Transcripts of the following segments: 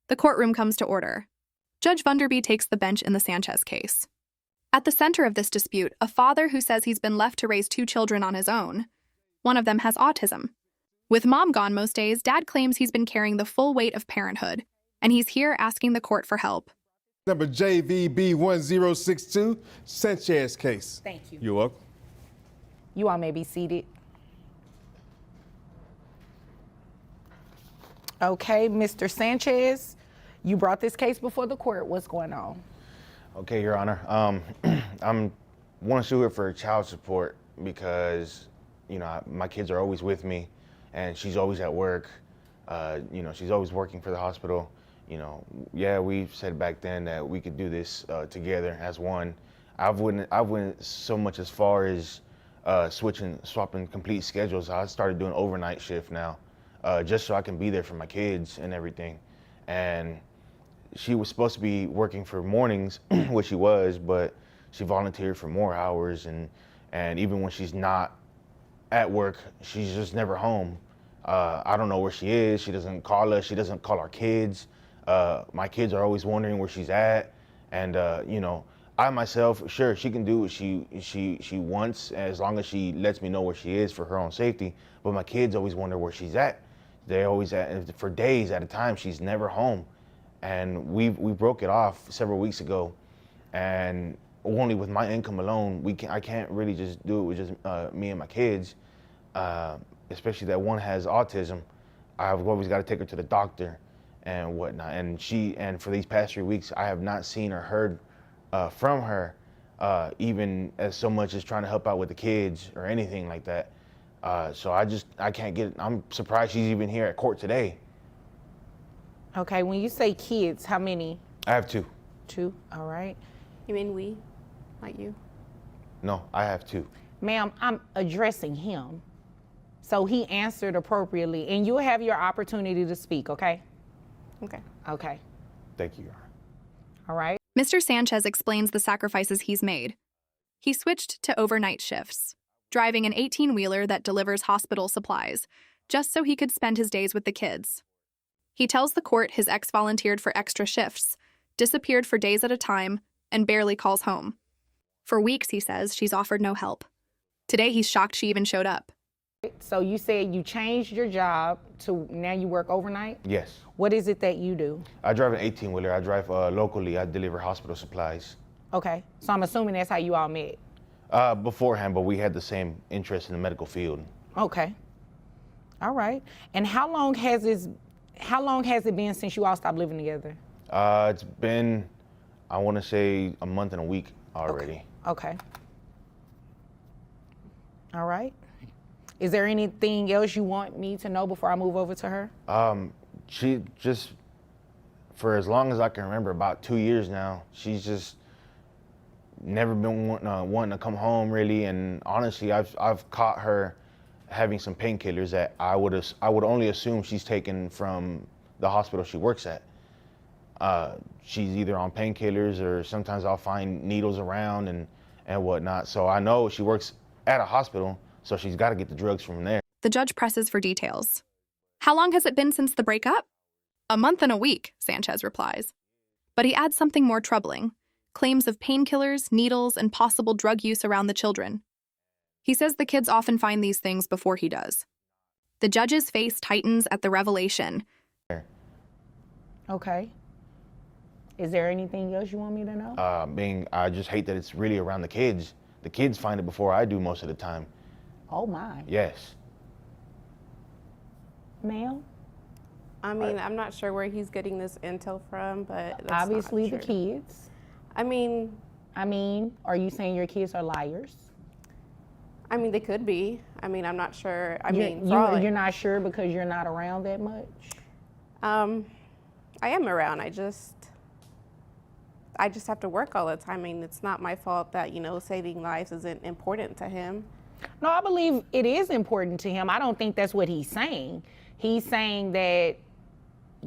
The courtroom comes to order. Judge Vunderby takes the bench in the Sanchez case. At the center of this dispute, a father who says he's been left to raise 2 children on his own. One of them has autism. With mom gone most days, dad claims he's been carrying the full weight of parenthood, and he's here asking the court for help. Number JVB1062, Sanchez case. Thank you. You're welcome. You all may be seated. Okay, Mr. Sanchez, you brought this case before the court. What's going on? Okay, Your Honor. I'm want to sue her for child support because, you know, my kids are always with me, and she's always at work. You know, she's always working for the hospital. You know, yeah, we said back then that we could do this together as one. I went so much as far as swapping complete schedules. I started doing overnight shift now, just so I can be there for my kids and everything. And she was supposed to be working for mornings, which she was, but she volunteered for more hours. And even when she's not at work, she's just never home. I don't know where she is. She doesn't call us. She doesn't call our kids. My kids are always wondering where she's at. And, you know, I myself, sure, she can do what she wants as long as she lets me know where she is for her own safety. But my kids always wonder where she's at. They're always for days at a time. She's never home. And we broke it off several weeks ago. And only with my income alone, I can't really just do it with just me and my kids, especially that one has autism. I've always got to take her to the doctor and whatnot. And for these past 3 weeks, I have not seen or heard from her, even as so much as trying to help out with the kids or anything like that. So I can't get it. I'm surprised she's even here at court today. Okay, when you say kids, how many? I have 2. 2, all right. You mean we, not you? No, I have 2. Ma'am, I'm addressing him. So he answered appropriately, and you'll have your opportunity to speak, okay? Okay. Okay, Thank you, Your Honor. all right. Mr. Sanchez explains the sacrifices he's made. He switched to overnight shifts, driving an 18-wheeler that delivers hospital supplies, just so he could spend his days with the kids. He tells the court his ex volunteered for extra shifts, disappeared for days at a time, and barely calls home. For weeks, he says, she's offered no help. Today, he's shocked she even showed up. So you said you changed your job to now you work overnight? Yes. What is it that you do? I drive an 18-wheeler. I drive locally. I deliver hospital supplies. Okay, so I'm assuming that's how you all met. Beforehand, but we had the same interest in the medical field. Okay, all right. And how long has it been since you all stopped living together? It's been, I want to say, a month and a week already. Okay. All right. Is there anything else you want me to know before I move over to her? She just, for as long as I can remember, about 2 years now, she's just never been wanting to come home really. And honestly, I've caught her having some painkillers that I would only assume she's taken from the hospital she works at. She's either on painkillers or sometimes I'll find needles around and whatnot. So I know she works at a hospital, so she's got to get the drugs from there. The judge presses for details. How long has it been since the breakup? A month and a week, Sanchez replies. But he adds something more troubling, claims of painkillers, needles, and possible drug use around the children. He says the kids often find these things before he does. The judge's face tightens at the revelation. Okay. Is there anything else you want me to know? I just hate that it's really around the kids. The kids find it before I do most of the time. Oh my. Yes. Ma'am? I mean, I'm not sure where he's getting this intel from, but that's Obviously not the true. kids. I mean, are you saying your kids are liars? they could be. I mean, I'm not sure. You're not sure because you're not around that much? I am around. I just have to work all the time. I mean, it's not my fault that, saving lives isn't important to him. No, I believe it is important to him. I don't think that's what he's saying. He's saying that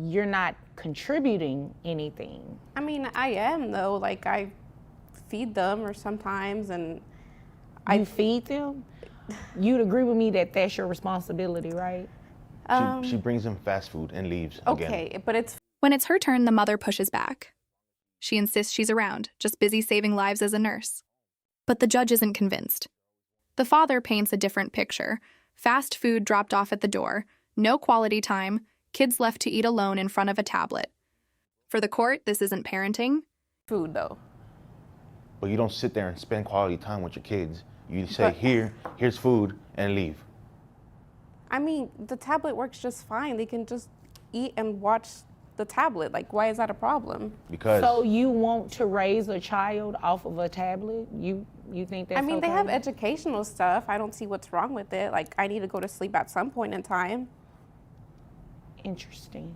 you're not contributing anything. I mean, I am, though. Like, I feed them or sometimes, and You feed them? You'd agree with me that that's your responsibility, right? She brings them fast food and leaves again. Okay, but it's When it's her turn, the mother pushes back. She insists she's around, just busy saving lives as a nurse. But the judge isn't convinced. The father paints a different picture. Fast food dropped off at the door, no quality time, kids left to eat alone in front of a tablet. For the court, this isn't parenting. Food, though. But you don't sit there and spend quality time with your kids. You say, here's food, and leave. I mean, the tablet works just fine. They can just eat and watch the tablet. Like, why is that a problem? Because So you want to raise a child off of a tablet? You think that's I mean, okay? they have educational stuff. I don't see what's wrong with it. Like, I need to go to sleep at some point in time. Interesting.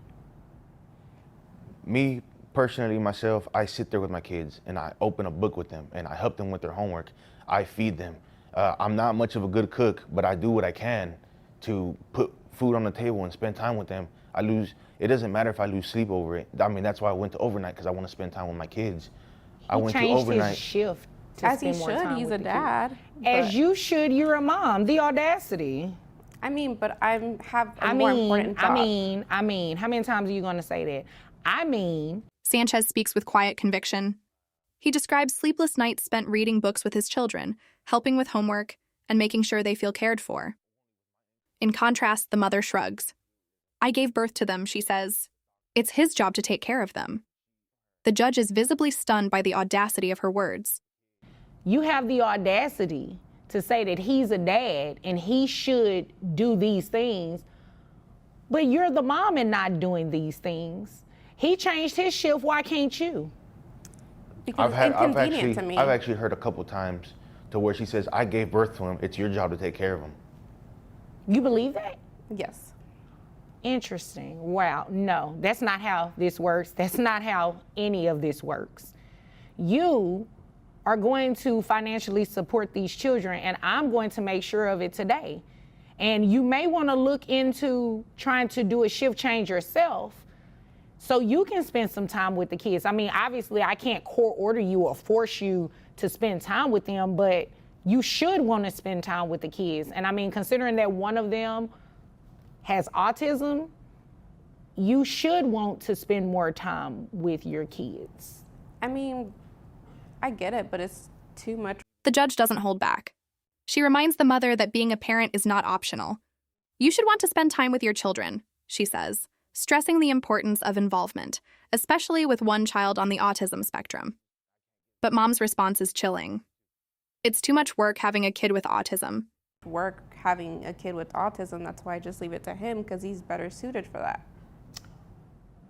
me personally, myself, I sit there with my kids and I open a book with them and I help them with their homework. I feed them. I'm not much of a good cook, but I do what I can to put food on the table and spend time with them. It doesn't matter if I lose sleep over it. I mean, that's why I went to overnight, because I want to spend time with my kids. I went to Changed overnight. his shift to As he spend more should, time he's with a the dad. kids. As but- you should, you're a mom. The audacity. I mean, but I have a more important job. I mean, how many times are you going to say that? I mean, Sanchez speaks with quiet conviction. He describes sleepless nights spent reading books with his children, helping with homework, and making sure they feel cared for. In contrast, the mother shrugs. I gave birth to them, she says. It's his job to take care of them. The judge is visibly stunned by the audacity of her words. you have the audacity to say that he's a dad and he should do these things, but you're the mom and not doing these things. He changed his shift, why can't you? Because it's inconvenient to me. I've actually heard a couple times to where she says, I gave birth to him, it's your job to take care of him. You believe that? Yes. Interesting. Wow. No, that's not how this works. That's not how any of this works. You are going to financially support these children, and I'm going to make sure of it today. And you may want to look into trying to do a shift change yourself so you can spend some time with the kids. I mean, obviously, I can't court order you or force you to spend time with them, but you should want to spend time with the kids. And I mean, considering that one of them has autism, you should want to spend more time with your kids. I mean, I get it, but it's too much. The judge doesn't hold back. She reminds the mother that being a parent is not optional. You should want to spend time with your children, she says, stressing the importance of involvement, especially with one child on the autism spectrum. But mom's response is chilling. It's too much work having a kid with autism. Work having a kid with autism, that's why I just leave it to him, because he's better suited for that.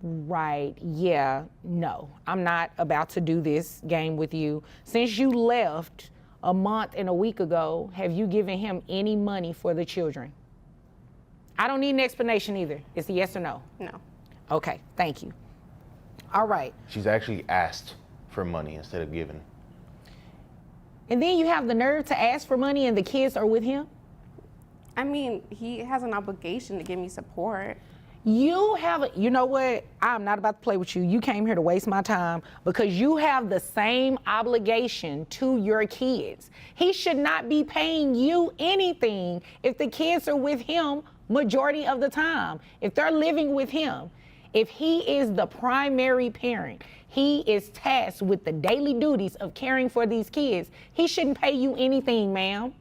Right, yeah, no, I'm not about to do this game with you. Since you left a month and a week ago, have you given him any money for the children? I don't need an explanation either. It's a yes or no. No. Okay, thank you. All right. She's actually asked for money instead of giving. And then you have the nerve to ask for money and the kids are with him? I mean, he has an obligation to give me support. You know what? I'm not about to play with you. You came here to waste my time because you have the same obligation to your kids. He should not be paying you anything if the kids are with him majority of the time. If they're living with him, if he is the primary parent, he is tasked with the daily duties of caring for these kids. He shouldn't pay you anything, ma'am.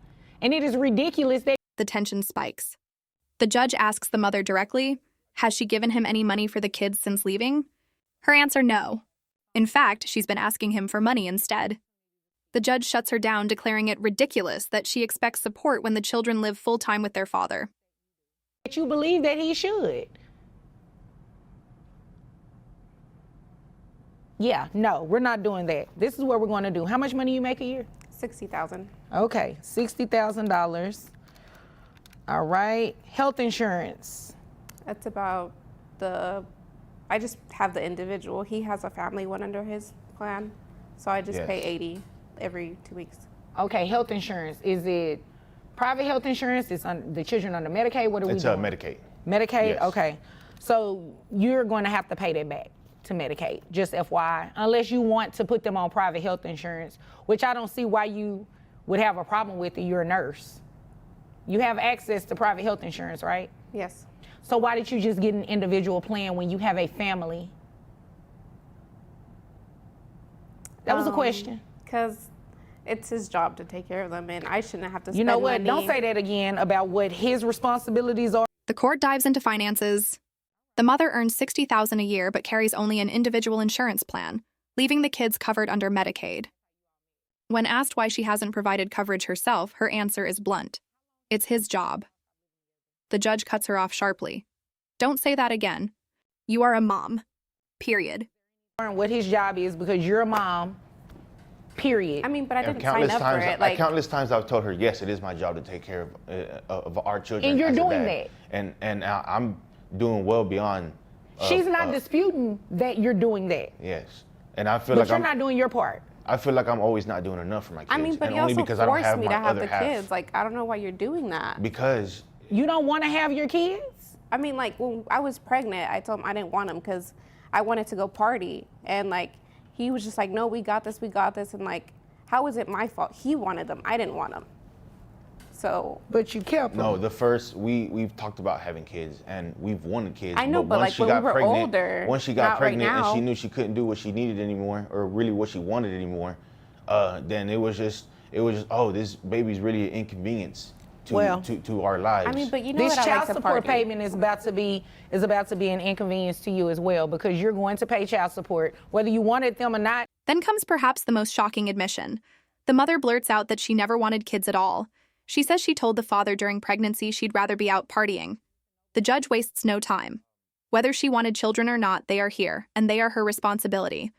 And it is ridiculous that The tension spikes. The judge asks the mother directly, has she given him any money for the kids since leaving? Her answer, no. In fact, she's been asking him for money instead. The judge shuts her down, declaring it ridiculous that she expects support when the children live full-time with their father. you believe that he should. Yeah, no, we're not doing that. This is what we're going to do. How much money you make a year? 60,000. Okay, $60,000. All right, health insurance. That's about I just have the individual. He has a family one under his plan. So I just Yes. pay 80 every 2 weeks. Okay, health insurance. Is it private health insurance? Is the children under Medicaid? What are It's we doing? Medicaid. Medicaid? Yes. Okay. So you're going to have to pay that back to Medicaid, just FYI, unless you want to put them on private health insurance, which I don't see why you would have a problem with it. You're a nurse. You have access to private health insurance, right? Yes. So why did you just get an individual plan when you have a family That was a question. Because it's his job to take care of them, and I shouldn't have to spend You know what? money. Don't say that again about what his responsibilities are. The court dives into finances. The mother earns $60,000 a year but carries only an individual insurance plan, leaving the kids covered under Medicaid. When asked why she hasn't provided coverage herself, her answer is blunt. It's his job. The judge cuts her off sharply. Don't say that again. You are a mom. Period. What his job is because you're a mom. Period. I mean, but I And didn't sign up for it. Like, countless times I've told her, yes, it is my job to take care of our children. And you're as a doing dad. And I'm doing well beyond. She's not disputing that you're doing that. Yes, and I feel But like you're I'm not doing your part. I feel like I'm always not doing enough for my kids. I mean, but and you only also because I don't forced have me my to have other the half. kids. Like, I don't know why you're doing that. Because You don't want to have your kids? I mean, like, when I was pregnant, I told him I didn't want them because I wanted to go party. And, like, he was just like, no, we got this. And, like, how is it my fault? He wanted them. I didn't want them. So. But you kept them. no, we've talked about having kids and we've wanted kids. I know, but, once like, she when got we were pregnant, older, once she got not right pregnant and now. she knew she couldn't do what she needed anymore, or really what she wanted anymore, then it was just oh, this baby's really an inconvenience to our lives. I mean, but you know This what I child like to support party. payment is about to be an inconvenience to you as well because you're going to pay child support whether you wanted them or not. Then comes perhaps the most shocking admission. The mother blurts out that she never wanted kids at all. She says she told the father during pregnancy she'd rather be out partying. The judge wastes no time. Whether she wanted children or not, they are here, and they are her responsibility.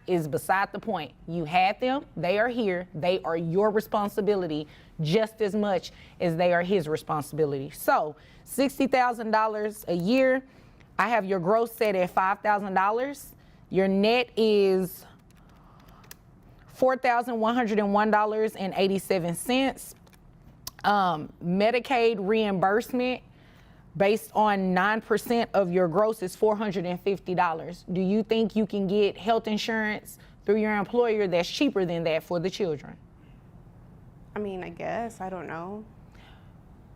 Is beside the point. You had them, they are here, they are your responsibility just as much as they are his responsibility. So, $60,000 a year, I have your gross set at $5,000. Your net is $4,101.87. Medicaid reimbursement based on 9% of your gross is $450. Do you think you can get health insurance through your employer that's cheaper than that for the children? I mean, I guess. I don't know.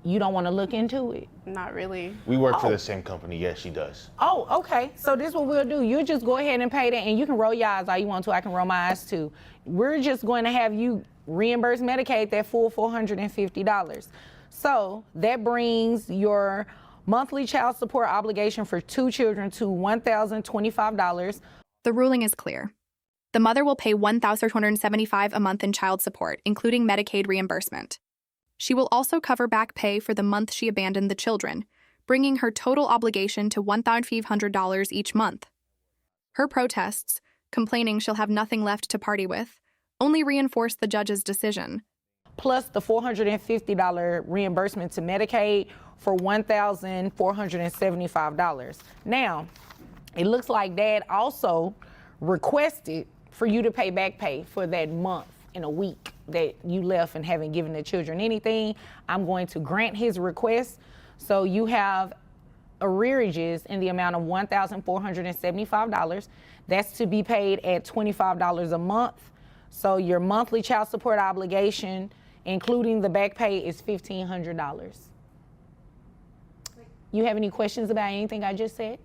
You don't want to look into it? Not really. we work for the same company. Yes, she does. Oh, okay. So this is what we'll do. You just go ahead and pay that, and you can roll your eyes all you want to. I can roll my eyes too. We're just going to have you reimburse Medicaid that full $450. So that brings your monthly child support obligation for 2 children to $1,025. The ruling is clear. The mother will pay $1,275 a month in child support, including Medicaid reimbursement. She will also cover back pay for the month she abandoned the children, bringing her total obligation to $1,500 each month. Her protests, complaining she'll have nothing left to party with, only reinforce the judge's decision. Plus the $450 reimbursement to Medicaid for $1,475. Now, it looks like Dad also requested for you to pay back pay for that month in a week that you left and haven't given the children anything. I'm going to grant his request. So you have arrearages in the amount of $1,475. That's to be paid at $25 a month. So your monthly child support obligation, including the back pay, is $1,500. You have any questions about anything I just said?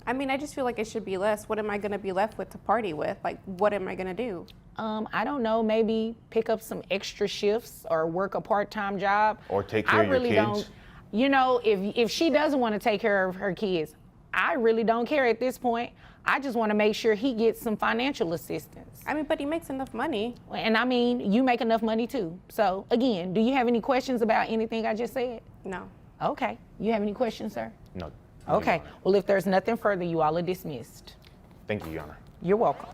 I mean, I just feel like it should be less. What am I going to be left with to party with? Like, what am I going to do? I don't know, maybe pick up some extra shifts or work a part-time job. Or take care of your kids. Don't, you know, if she doesn't want to take care of her kids, I really don't care at this point. I just want to make sure he gets some financial assistance. I mean, but he makes enough money. And I mean, you make enough money too. So again, do you have any questions about anything I just said? No. Okay. You have any questions, sir? No. Okay. Well, if there's nothing further, you all are dismissed. Thank you, Your Honor. You're welcome.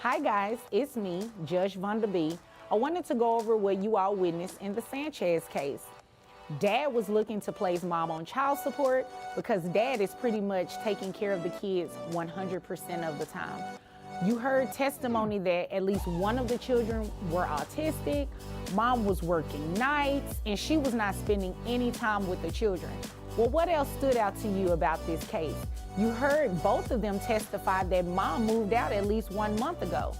Hi guys, it's me, Judge Vonda B. I wanted to go over what you all witnessed in the Sanchez case. Dad was looking to place mom on child support because dad is pretty much taking care of the kids 100% of the time. You heard testimony that at least one of the children were autistic, mom was working nights, and she was not spending any time with the children. Well, what else stood out to you about this case? You heard both of them testify that mom moved out at least 1 month ago.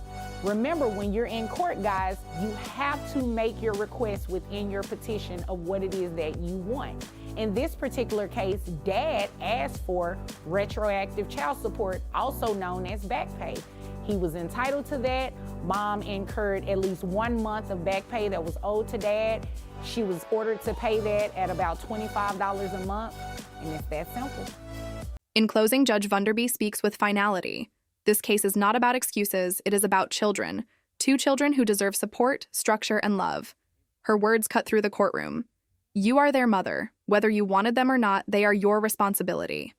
Remember, when you're in court, guys, you have to make your request within your petition of what it is that you want. In this particular case, Dad asked for retroactive child support, also known as back pay. He was entitled to that. Mom incurred at least 1 month of back pay that was owed to dad. She was ordered to pay that at about $25 a month, and it's that simple. In closing, Judge Vunderby speaks with finality. This case is not about excuses, it is about children. 2 children who deserve support, structure, and love. Her words cut through the courtroom. You are their mother. Whether you wanted them or not, they are your responsibility.